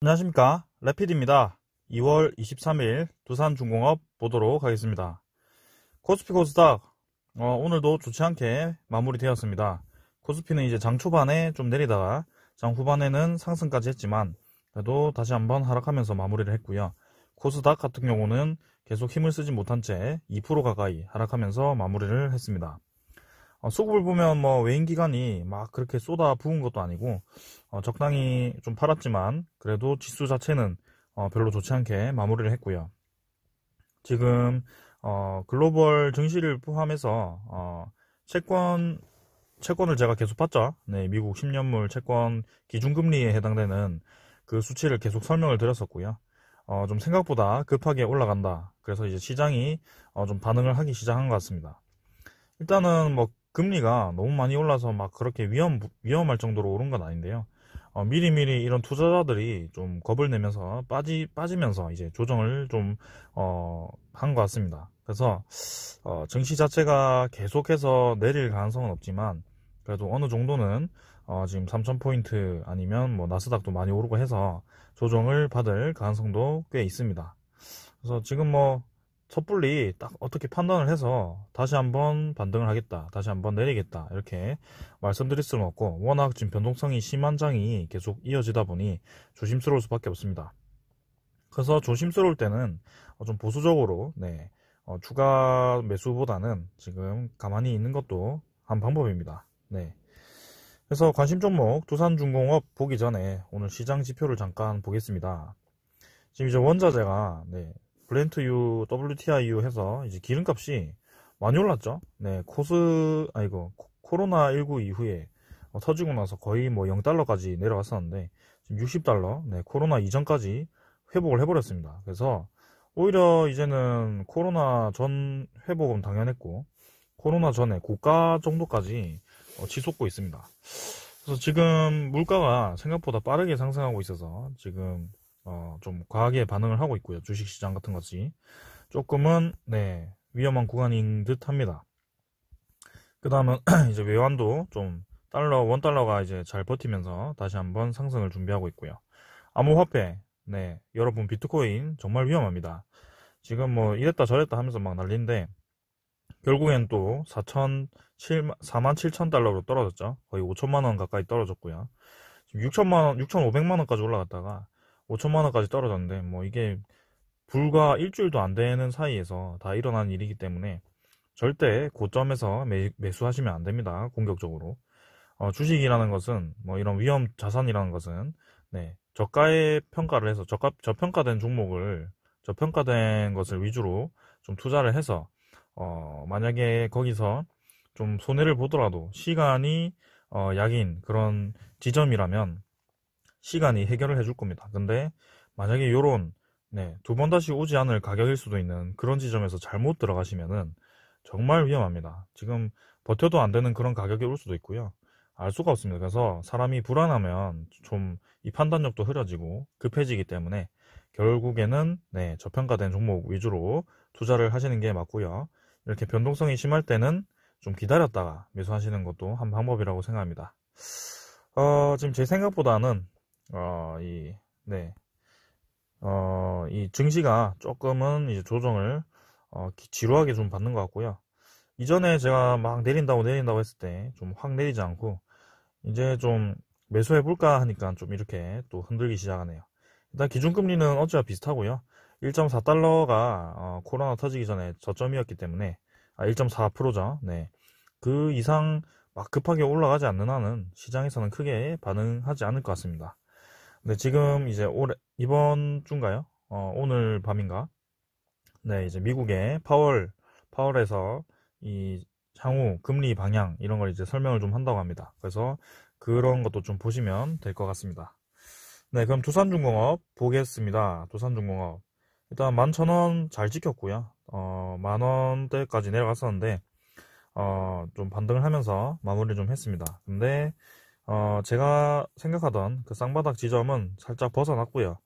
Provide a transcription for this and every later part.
안녕하십니까, 래피드입니다. 2월 23일 두산중공업 보도록 하겠습니다. 코스피 코스닥 오늘도 좋지 않게 마무리되었습니다. 코스피는 이제 장 초반에 좀 내리다가 장 후반에는 상승까지 했지만 그래도 다시 한번 하락하면서 마무리를 했고요. 코스닥 같은 경우는 계속 힘을 쓰지 못한 채 2% 가까이 하락하면서 마무리를 했습니다. 수급을 보면 뭐 외인 기관이 막 그렇게 쏟아 부은 것도 아니고 적당히 좀 팔았지만 그래도 지수 자체는 별로 좋지 않게 마무리를 했고요. 지금 글로벌 증시를 포함해서 채권을 제가 계속 봤죠. 네, 미국 10년물 채권 기준금리에 해당되는 그 수치를 계속 설명을 드렸었고요. 좀 생각보다 급하게 올라간다. 그래서 이제 시장이 좀 반응을 하기 시작한 것 같습니다. 일단은 뭐 금리가 너무 많이 올라서 막 그렇게 위험할 정도로 오른 건 아닌데요. 미리미리 이런 투자자들이 좀 겁을 내면서 빠지면서 이제 조정을 좀, 한 것 같습니다. 그래서, 증시 자체가 계속해서 내릴 가능성은 없지만, 그래도 어느 정도는, 지금 3000포인트 아니면 뭐 나스닥도 많이 오르고 해서 조정을 받을 가능성도 꽤 있습니다. 그래서 지금 뭐, 섣불리 딱 어떻게 판단을 해서 다시 한번 반등을 하겠다, 다시 한번 내리겠다 이렇게 말씀드릴 수는 없고, 워낙 지금 변동성이 심한 장이 계속 이어지다 보니 조심스러울 수밖에 없습니다. 그래서 조심스러울 때는 좀 보수적으로 추가 매수보다는 지금 가만히 있는 것도 한 방법입니다. 네. 그래서 관심 종목 두산중공업 보기 전에 오늘 시장 지표를 잠깐 보겠습니다. 지금 이제 원자재가 브렌트유, WTI유 해서 이제 기름값이 많이 올랐죠. 네, 코로나19 이후에 터지고 나서 거의 뭐 0달러까지 내려왔었는데 지금 60달러, 코로나 이전까지 회복을 해버렸습니다. 그래서 오히려 이제는 코로나 전 회복은 당연했고 코로나 전에 고가 정도까지 치솟고 있습니다. 그래서 지금 물가가 생각보다 빠르게 상승하고 있어서 지금 좀 과하게 반응을 하고 있고요. 주식시장 같은 것이 조금은 위험한 구간인 듯 합니다. 그 다음은 이제 외환도 좀 원달러가 이제 잘 버티면서 다시 한번 상승을 준비하고 있고요. 암호화폐, 여러분 비트코인 정말 위험합니다. 지금 뭐 이랬다 저랬다 하면서 막 난리인데 결국엔 또 47,000달러로 떨어졌죠. 거의 5천만원 가까이 떨어졌고요. 지금 6,500만원까지 올라갔다가 5천만원까지 떨어졌는데 뭐 이게 불과 일주일도 안 되는 사이에서 다 일어난 일이기 때문에 절대 고점에서 매수하시면 안 됩니다. 공격적으로. 주식이라는 것은 뭐 이런 위험 자산이라는 것은 저가의 평가를 해서 저평가된 종목을 저평가된 것을 위주로 좀 투자를 해서 만약에 거기서 좀 손해를 보더라도 시간이 약인 그런 지점이라면 시간이 해결을 해줄 겁니다. 근데 만약에 요런 두 번 다시 오지 않을 가격일 수도 있는 그런 지점에서 잘못 들어가시면은 정말 위험합니다. 지금 버텨도 안 되는 그런 가격이 올 수도 있고요. 알 수가 없습니다. 그래서 사람이 불안하면 좀 이 판단력도 흐려지고 급해지기 때문에 결국에는 저평가된 종목 위주로 투자를 하시는 게 맞고요. 이렇게 변동성이 심할 때는 좀 기다렸다가 매수하시는 것도 한 방법이라고 생각합니다. 지금 제 생각보다는 이 증시가 조금은 이제 조정을 지루하게 좀 받는 것 같고요. 이전에 제가 막 내린다고 했을 때 좀 확 내리지 않고 이제 좀 매수해볼까 하니까 좀 이렇게 또 흔들기 시작하네요. 일단 기준금리는 어제와 비슷하고요. 1.4달러가 코로나 터지기 전에 저점이었기 때문에 1.4%죠. 그 이상 막 급하게 올라가지 않는 한은 시장에서는 크게 반응하지 않을 것 같습니다. 근데 지금 이제 이번 주인가요? 오늘 밤인가? 이제 미국의 파월에서 이 향후 금리 방향 이런 걸 이제 설명을 좀 한다고 합니다. 그래서 그런 것도 좀 보시면 될 것 같습니다. 그럼 두산중공업 보겠습니다. 두산중공업 일단 11,000원 잘 지켰고요. 만원대까지 내려갔었는데 좀 반등을 하면서 마무리를 좀 했습니다. 근데 제가 생각하던 그 쌍바닥 지점은 살짝 벗어났고요.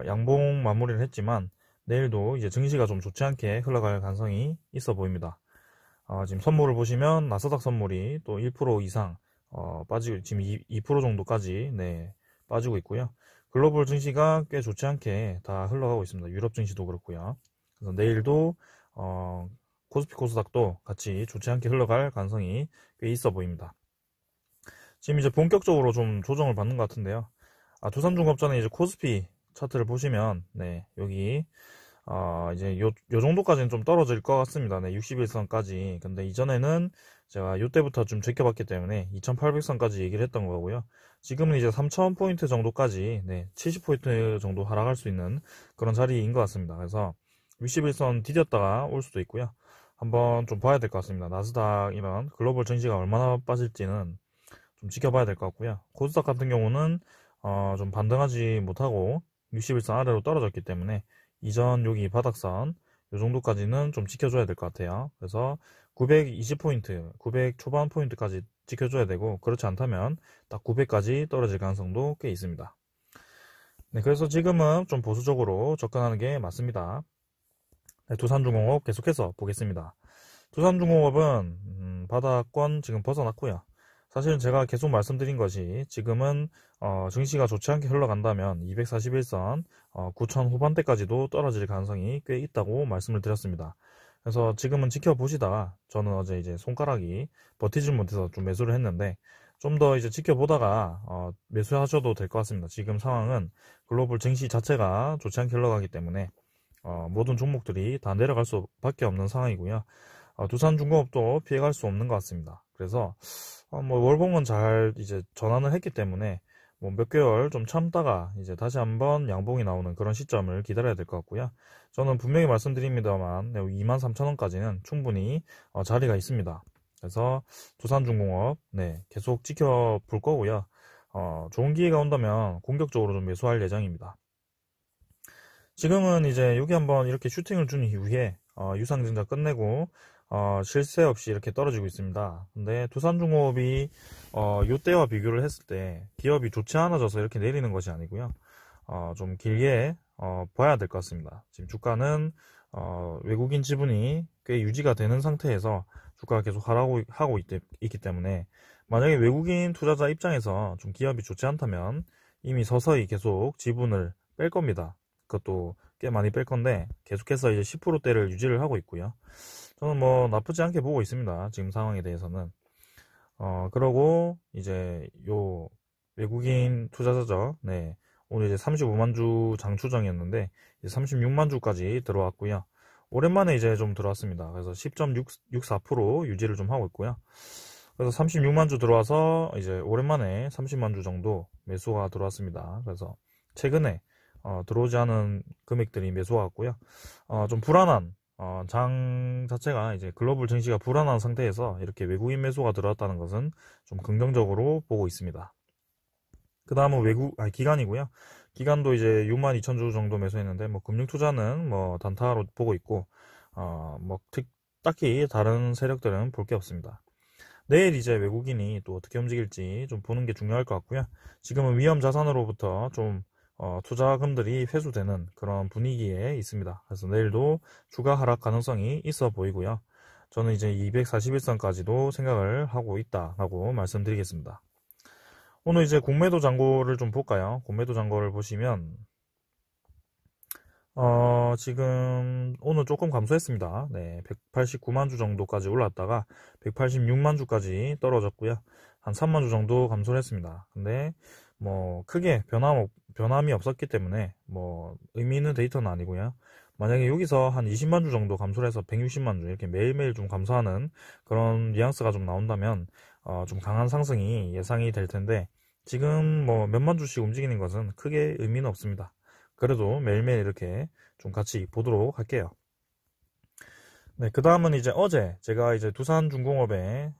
양봉 마무리를 했지만 내일도 이제 증시가 좀 좋지 않게 흘러갈 가능성이 있어 보입니다. 지금 선물을 보시면 나스닥 선물이 또 1% 이상 빠지고 지금 2% 정도까지 빠지고 있고요. 글로벌 증시가 꽤 좋지 않게 다 흘러가고 있습니다. 유럽 증시도 그렇고요. 그래서 내일도 코스피 코스닥도 같이 좋지 않게 흘러갈 가능성이 꽤 있어 보입니다. 지금 이제 본격적으로 좀 조정을 받는 것 같은데요. 두산중업전에 이제 코스피 차트를 보시면, 네, 여기, 이제 요 정도까지는 좀 떨어질 것 같습니다. 네, 61선까지. 근데 이전에는 제가 요때부터 좀 지켜봤기 때문에 2800선까지 얘기를 했던 거고요. 지금은 이제 3000포인트 정도까지, 네, 70포인트 정도 하락할 수 있는 그런 자리인 것 같습니다. 그래서 61선 디뎠다가 올 수도 있고요. 한번 좀 봐야 될 것 같습니다. 나스닥 이런 글로벌 증시가 얼마나 빠질지는 좀 지켜봐야 될 것 같고요. 코스닥 같은 경우는 좀 반등하지 못하고 61선 아래로 떨어졌기 때문에 이전 여기 바닥선 이 정도까지는 좀 지켜줘야 될 것 같아요. 그래서 920포인트, 900 초반 포인트까지 지켜줘야 되고, 그렇지 않다면 딱 900까지 떨어질 가능성도 꽤 있습니다. 네, 그래서 지금은 좀 보수적으로 접근하는 게 맞습니다. 네, 두산중공업 계속해서 보겠습니다. 두산중공업은 바닥권 지금 벗어났고요. 사실은 제가 계속 말씀드린 것이 지금은 증시가 좋지 않게 흘러간다면 241선 9천 후반대까지도 떨어질 가능성이 꽤 있다고 말씀을 드렸습니다. 그래서 지금은 지켜보시다가 저는 어제 이제 손가락이 버티질 못해서 좀 매수를 했는데, 좀 더 이제 지켜보다가 매수하셔도 될 것 같습니다. 지금 상황은 글로벌 증시 자체가 좋지 않게 흘러가기 때문에 모든 종목들이 다 내려갈 수밖에 없는 상황이고요. 두산중공업도 피해갈 수 없는 것 같습니다. 그래서 뭐 월봉은 잘 이제 전환을 했기 때문에 뭐 몇 개월 좀 참다가 이제 다시 한번 양봉이 나오는 그런 시점을 기다려야 될 것 같고요. 저는 분명히 말씀드립니다만 23,000원까지는 충분히 자리가 있습니다. 그래서 두산중공업 네, 계속 지켜볼 거고요. 좋은 기회가 온다면 공격적으로 좀 매수할 예정입니다. 지금은 이제 여기 한번 이렇게 슈팅을 준 이후에 유상증자 끝내고 실세 없이 이렇게 떨어지고 있습니다. 근데 두산중공업이 요때와 비교를 했을 때 기업이 좋지 않아져서 이렇게 내리는 것이 아니고요. 좀 길게 봐야 될 것 같습니다. 지금 주가는 외국인 지분이 꽤 유지가 되는 상태에서 주가가 계속 하고 있기 때문에, 만약에 외국인 투자자 입장에서 좀 기업이 좋지 않다면 이미 서서히 계속 지분을 뺄 겁니다. 그것도 꽤 많이 뺄 건데 계속해서 이제 10%대를 유지를 하고 있고요. 저는 뭐 나쁘지 않게 보고 있습니다. 지금 상황에 대해서는. 그러고 이제 요 외국인 투자자죠. 네. 오늘 이제 35만 주 장추정이었는데 36만 주까지 들어왔고요. 오랜만에 이제 좀 들어왔습니다. 그래서 10.64% 유지를 좀 하고 있고요. 그래서 36만 주 들어와서 이제 오랜만에 30만 주 정도 매수가 들어왔습니다. 그래서 최근에 들어오지 않은 금액들이 매수가 같고요. 좀 불안한 장 자체가 이제 글로벌 증시가 불안한 상태에서 이렇게 외국인 매수가 들어왔다는 것은 좀 긍정적으로 보고 있습니다. 그 다음은 기간이고요. 기간도 이제 62,000주 정도 매수했는데, 뭐 금융투자는 뭐 단타로 보고 있고, 뭐 딱히 다른 세력들은 볼 게 없습니다. 내일 이제 외국인이 또 어떻게 움직일지 좀 보는 게 중요할 것 같고요. 지금은 위험 자산으로부터 좀 투자금들이 회수되는 그런 분위기에 있습니다. 그래서 내일도 주가 하락 가능성이 있어 보이고요. 저는 이제 241선까지도 생각을 하고 있다라고 말씀드리겠습니다. 오늘 이제 공매도 잔고를 좀 볼까요? 공매도 잔고를 보시면 지금 오늘 조금 감소했습니다. 네, 189만 주 정도까지 올랐다가 186만 주까지 떨어졌고요. 한 3만 주 정도 감소를 했습니다. 근데 뭐 크게 변함이 없었기 때문에 뭐 의미 있는 데이터는 아니고요. 만약에 여기서 한 20만 주 정도 감소를 해서 160만 주 이렇게 매일매일 좀 감소하는 그런 뉘앙스가 좀 나온다면 좀 강한 상승이 예상이 될 텐데, 지금 뭐 몇만 주씩 움직이는 것은 크게 의미는 없습니다. 그래도 매일매일 이렇게 좀 같이 보도록 할게요. 네, 그 다음은 이제 어제 제가 이제 두산중공업의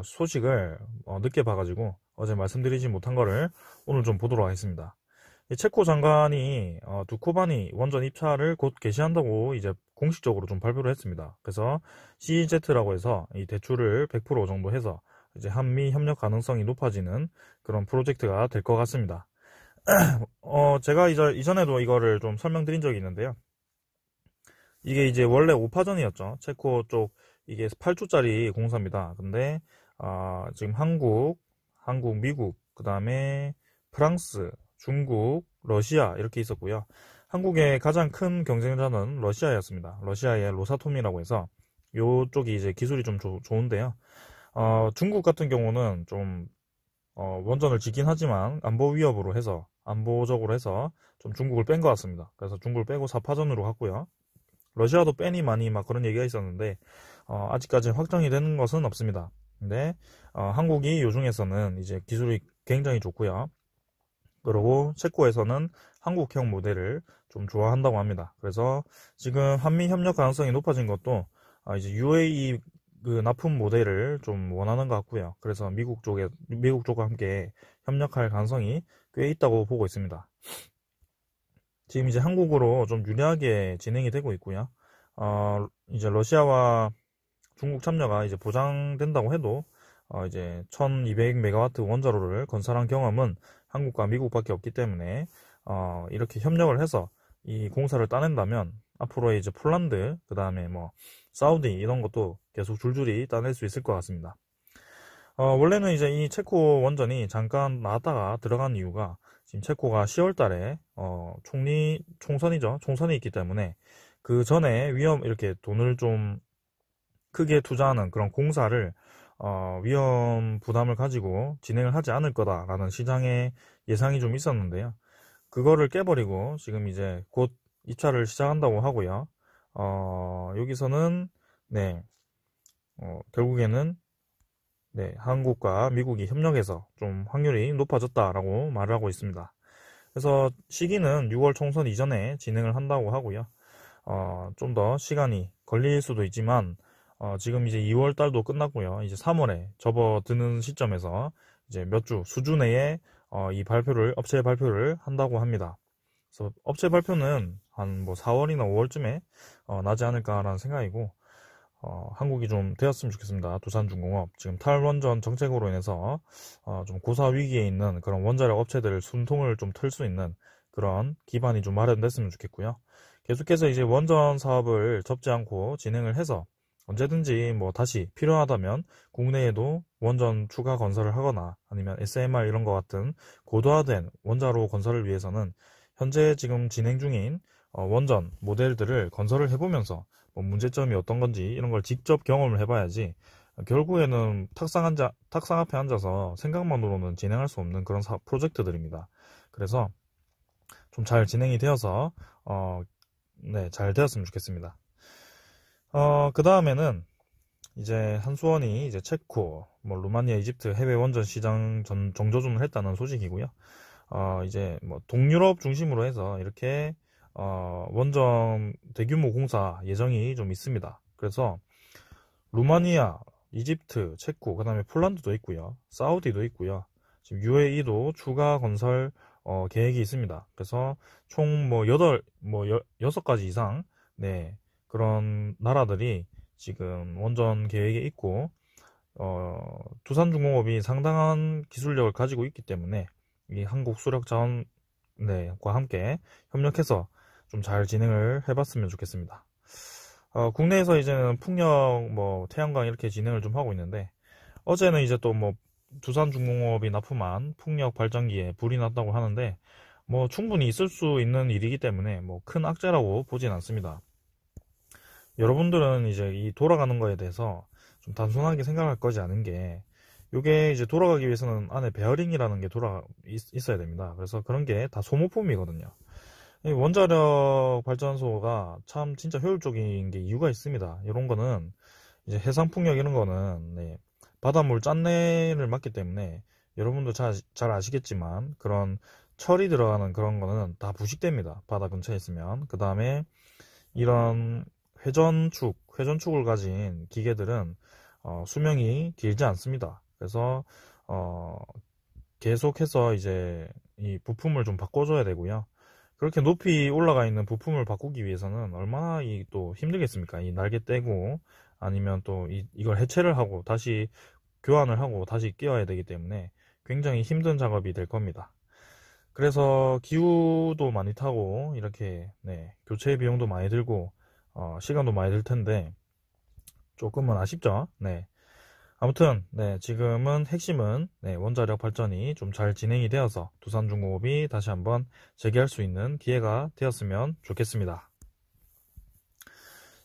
소식을 늦게 봐가지고 어제 말씀드리지 못한 거를 오늘 좀 보도록 하겠습니다. 체코 장관이 두코바니 원전 입찰을 곧 개시한다고 이제 공식적으로 좀 발표를 했습니다. 그래서 CZ라고 해서 이 대출을 100% 정도 해서 이제 한미 협력 가능성이 높아지는 그런 프로젝트가 될 것 같습니다. 제가 이전에도 이거를 좀 설명드린 적이 있는데요. 이게 이제 원래 5파전이었죠. 체코 쪽 이게 8조짜리 공사입니다. 근데 지금 한국, 미국, 그 다음에 프랑스, 중국, 러시아 이렇게 있었고요. 한국의 가장 큰 경쟁자는 러시아였습니다. 러시아의 로사톰이라고 해서 요쪽이 이제 기술이 좀 좋은데요. 중국 같은 경우는 좀 원전을 짓긴 하지만 안보적으로 해서 좀 중국을 뺀 것 같습니다. 그래서 중국을 빼고 4파전으로 갔고요. 러시아도 빼니 많이 막 그런 얘기가 있었는데 아직까지 확정이 되는 것은 없습니다. 근데 한국이 요 중에서는 이제 기술이 굉장히 좋고요. 그리고 체코에서는 한국형 모델을 좀 좋아한다고 합니다. 그래서 지금 한미 협력 가능성이 높아진 것도 이제 UAE 그 납품 모델을 좀 원하는 것 같고요. 그래서 미국 쪽과 함께 협력할 가능성이 꽤 있다고 보고 있습니다. 지금 이제 한국으로 좀 유리하게 진행이 되고 있고요. 이제 러시아와 중국 참여가 이제 보장된다고 해도 이제 1200메가와트 원자로를 건설한 경험은 한국과 미국밖에 없기 때문에 이렇게 협력을 해서 이 공사를 따낸다면 앞으로 이제 폴란드, 그 다음에 뭐 사우디 이런 것도 계속 줄줄이 따낼 수 있을 것 같습니다. 원래는 이제 이 체코 원전이 잠깐 나왔다가 들어간 이유가 지금 체코가 10월 달에 총선이 있기 때문에 그 전에 이렇게 돈을 좀 크게 투자하는 그런 공사를 위험 부담을 가지고 진행을 하지 않을 거다라는 시장의 예상이 좀 있었는데요. 그거를 깨버리고 지금 이제 곧 입찰을 시작한다고 하고요. 여기서는 네, 결국에는 네, 한국과 미국이 협력해서 좀 확률이 높아졌다라고 말을 하고 있습니다. 그래서 시기는 6월 총선 이전에 진행을 한다고 하고요. 좀 더 시간이 걸릴 수도 있지만 지금 이제 2월 달도 끝났고요. 이제 3월에 접어드는 시점에서 이제 몇 주, 수주 내에 이 업체 발표를 한다고 합니다. 그래서 업체 발표는 한 뭐 4월이나 5월쯤에 나지 않을까라는 생각이고, 한국이 좀 되었으면 좋겠습니다. 두산중공업. 지금 탈원전 정책으로 인해서 좀 고사 위기에 있는 그런 원자력 업체들 숨통을 좀 틀 수 있는 그런 기반이 좀 마련됐으면 좋겠고요. 계속해서 이제 원전 사업을 접지 않고 진행을 해서 언제든지 뭐 다시 필요하다면 국내에도 원전 추가 건설을 하거나 아니면 SMR 이런 것 같은 고도화된 원자로 건설을 위해서는 현재 지금 진행 중인 원전 모델들을 건설을 해보면서 뭐 문제점이 어떤 건지 이런 걸 직접 경험을 해봐야지 결국에는 탁상 앞에 앉아서 생각만으로는 진행할 수 없는 그런 프로젝트들입니다. 그래서 좀 잘 진행이 되어서 네, 잘 되었으면 좋겠습니다. 그 다음에는 이제 한수원이 이제 체코, 뭐 루마니아, 이집트 해외 원전 시장 정조준을 했다는 소식이고요. 이제 뭐 동유럽 중심으로 해서 이렇게 원전 대규모 공사 예정이 좀 있습니다. 그래서 루마니아, 이집트, 체코, 그 다음에 폴란드도 있고요. 사우디도 있고요. 지금 UAE도 추가 건설 계획이 있습니다. 그래서 총 뭐 6가지 이상 네, 그런 나라들이 지금 원전 계획에 있고 두산중공업이 상당한 기술력을 가지고 있기 때문에 이 한국 수력자원과 함께 협력해서 좀 잘 진행을 해봤으면 좋겠습니다. 국내에서 이제는 풍력, 뭐 태양광 이렇게 진행을 좀 하고 있는데 어제는 이제 또 뭐 두산중공업이 납품한 풍력 발전기에 불이 났다고 하는데 뭐 충분히 있을 수 있는 일이기 때문에 뭐 큰 악재라고 보진 않습니다. 여러분들은 이제 이 돌아가는 거에 대해서 좀 단순하게 생각할 거지 않은 게 이게 이제 돌아가기 위해서는 안에 베어링이라는 게 있어야 됩니다. 그래서 그런 게 다 소모품이거든요. 이 원자력 발전소가 참 진짜 효율적인 게 이유가 있습니다. 이런 거는 이제 해상풍력 이런 거는 네, 바닷물 짠내를 맡기 때문에 여러분도 잘 아시겠지만 그런 철이 들어가는 그런 거는 다 부식됩니다. 바다 근처에 있으면. 그 다음에 이런 회전축을 가진 기계들은 수명이 길지 않습니다. 그래서 계속해서 이제 이 부품을 좀 바꿔줘야 되고요. 그렇게 높이 올라가 있는 부품을 바꾸기 위해서는 얼마나 또 힘들겠습니까? 이 날개 떼고 아니면 또 이걸 해체를 하고 다시 교환을 하고 다시 끼워야 되기 때문에 굉장히 힘든 작업이 될 겁니다. 그래서 기후도 많이 타고 이렇게 네, 교체 비용도 많이 들고 시간도 많이 들 텐데 조금은 아쉽죠. 네. 아무튼 네, 지금은 핵심은 네, 원자력 발전이 좀 잘 진행이 되어서 두산중공업이 다시 한번 재개할 수 있는 기회가 되었으면 좋겠습니다.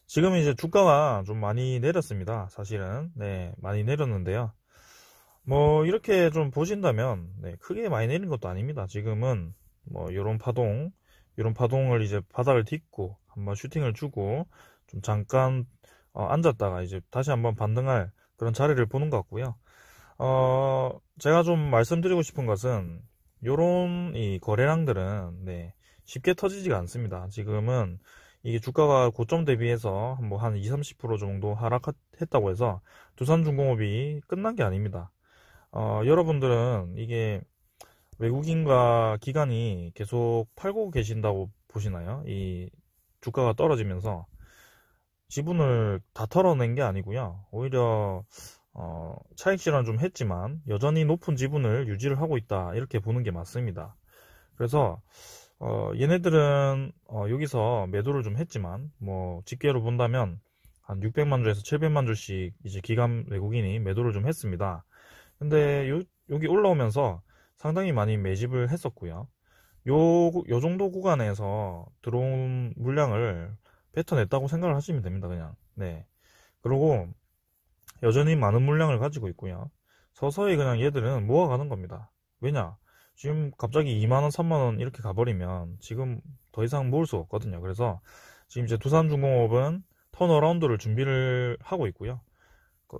지금 이제 주가가 좀 많이 내렸습니다. 사실은 네, 많이 내렸는데요. 뭐 이렇게 좀 보신다면 네, 크게 많이 내린 것도 아닙니다. 지금은 뭐 이런 파동을 이제 바닥을 딛고 한번 슈팅을 주고 좀 잠깐 앉았다가 이제 다시 한번 반등할 그런 자리를 보는 것 같고요. 제가 좀 말씀드리고 싶은 것은 요런 이 거래량들은 네, 쉽게 터지지가 않습니다. 지금은 이게 주가가 고점 대비해서 뭐 한 20-30% 정도 하락했다고 해서 두산중공업이 끝난 게 아닙니다. 여러분들은 이게 외국인과 기관이 계속 팔고 계신다고 보시나요? 이 주가가 떨어지면서 지분을 다 털어낸 게 아니고요. 오히려 차익 실현 좀 했지만 여전히 높은 지분을 유지를 하고 있다, 이렇게 보는 게 맞습니다. 그래서 얘네들은 여기서 매도를 좀 했지만 뭐 집계로 본다면 한 600만 주에서 700만 주씩 이제 기관 외국인이 매도를 좀 했습니다. 근데 여기 올라오면서 상당히 많이 매집을 했었고요. 요 정도 구간에서 들어온 물량을 뱉어냈다고 생각을 하시면 됩니다, 그냥. 네. 그리고 여전히 많은 물량을 가지고 있고요. 서서히 그냥 얘들은 모아가는 겁니다. 왜냐? 지금 갑자기 2만원, 3만원 이렇게 가버리면 지금 더 이상 모을 수가 없거든요. 그래서 지금 이제 두산중공업은 턴어라운드를 준비를 하고 있고요.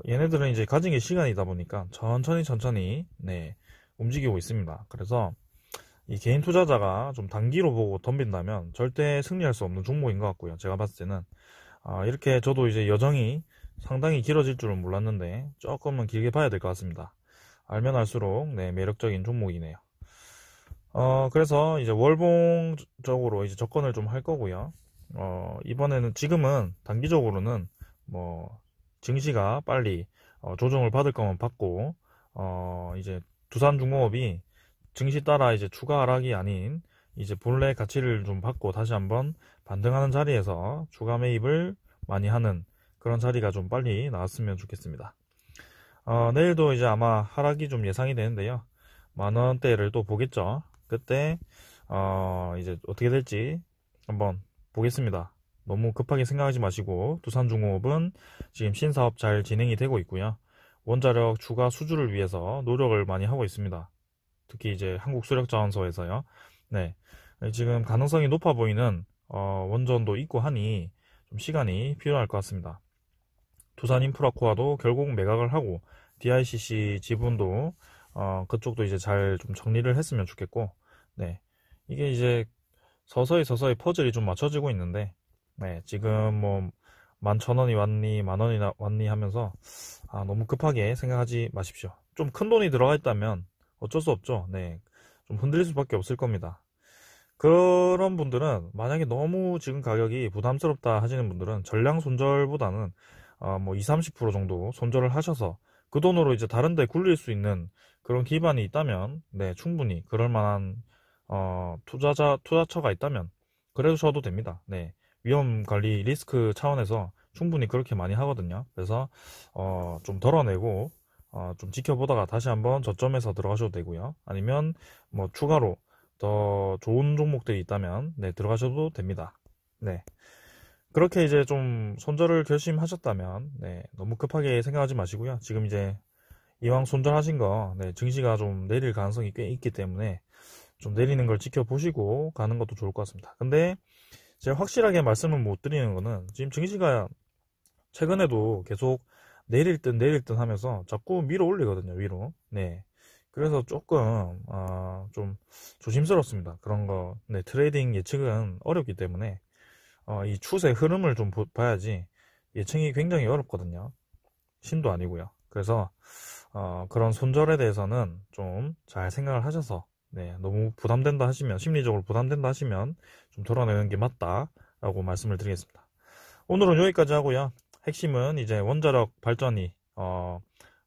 얘네들은 이제 가진 게 시간이다 보니까 천천히 네, 움직이고 있습니다. 그래서 이 개인 투자자가 좀 단기로 보고 덤빈다면 절대 승리할 수 없는 종목인 것 같고요. 제가 봤을 때는 이렇게 저도 이제 여정이 상당히 길어질 줄은 몰랐는데 조금은 길게 봐야 될 것 같습니다. 알면 알수록 네, 매력적인 종목이네요. 그래서 이제 월봉적으로 이제 접근을 좀 할 거고요. 이번에는 지금은 단기적으로는 뭐 증시가 빨리 조정을 받을 거면 받고 이제 두산중공업이 증시 따라 이제 추가 하락이 아닌 이제 본래 가치를 좀 받고 다시 한번 반등하는 자리에서 추가 매입을 많이 하는 그런 자리가 좀 빨리 나왔으면 좋겠습니다. 내일도 이제 아마 하락이 좀 예상이 되는데요. 만원대를 또 보겠죠. 그때 이제 어떻게 될지 한번 보겠습니다. 너무 급하게 생각하지 마시고 두산중공업은 지금 신사업 잘 진행이 되고 있고요. 원자력 추가 수주를 위해서 노력을 많이 하고 있습니다. 특히 이제 한국수력자원소에서요. 네, 지금 가능성이 높아 보이는 원전도 있고 하니 좀 시간이 필요할 것 같습니다. 두산인프라코아도 결국 매각을 하고 DICC 지분도 그쪽도 이제 잘 좀 정리를 했으면 좋겠고, 네, 이게 이제 서서히 퍼즐이 좀 맞춰지고 있는데, 네, 지금 뭐 11,000원이 왔니, 만원이 왔니 하면서 너무 급하게 생각하지 마십시오. 좀 큰 돈이 들어가 있다면 어쩔 수 없죠. 네, 좀 흔들릴 수밖에 없을 겁니다. 그런 분들은 만약에 너무 지금 가격이 부담스럽다 하시는 분들은 전량 손절보다는 뭐 20-30% 정도 손절을 하셔서 그 돈으로 이제 다른 데 굴릴 수 있는 그런 기반이 있다면 네, 충분히 그럴 만한 투자처가 있다면 그래도 줘도 됩니다. 네, 위험 관리 리스크 차원에서 충분히 그렇게 많이 하거든요. 그래서 좀 덜어내고 좀 지켜보다가 다시 한번 저점에서 들어가셔도 되고요. 아니면 뭐 추가로 더 좋은 종목들이 있다면 네, 들어가셔도 됩니다. 네, 그렇게 이제 좀 손절을 결심하셨다면 네, 너무 급하게 생각하지 마시고요. 지금 이제 이왕 손절하신 거 네, 증시가 좀 내릴 가능성이 꽤 있기 때문에 좀 내리는 걸 지켜보시고 가는 것도 좋을 것 같습니다. 근데 제가 확실하게 말씀을 못 드리는 거는 지금 증시가 최근에도 계속 내릴 듯 하면서 자꾸 밀어 올리거든요, 위로. 네, 그래서 조금 좀 조심스럽습니다. 그런 거. 네, 트레이딩 예측은 어렵기 때문에 이 추세 흐름을 좀 봐야지 예측이 굉장히 어렵거든요. 신도 아니고요. 그래서 그런 손절에 대해서는 좀 잘 생각을 하셔서 네, 너무 부담된다 하시면, 심리적으로 부담된다 하시면 좀 덜어내는 게 맞다라고 말씀을 드리겠습니다. 오늘은 여기까지 하고요. 핵심은 이제 원자력 발전이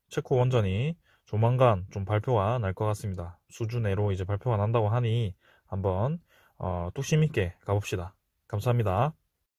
체코 원전이 조만간 좀 발표가 날 것 같습니다. 수주 내로 이제 발표가 난다고 하니 한번 뚝심 있게 가봅시다. 감사합니다.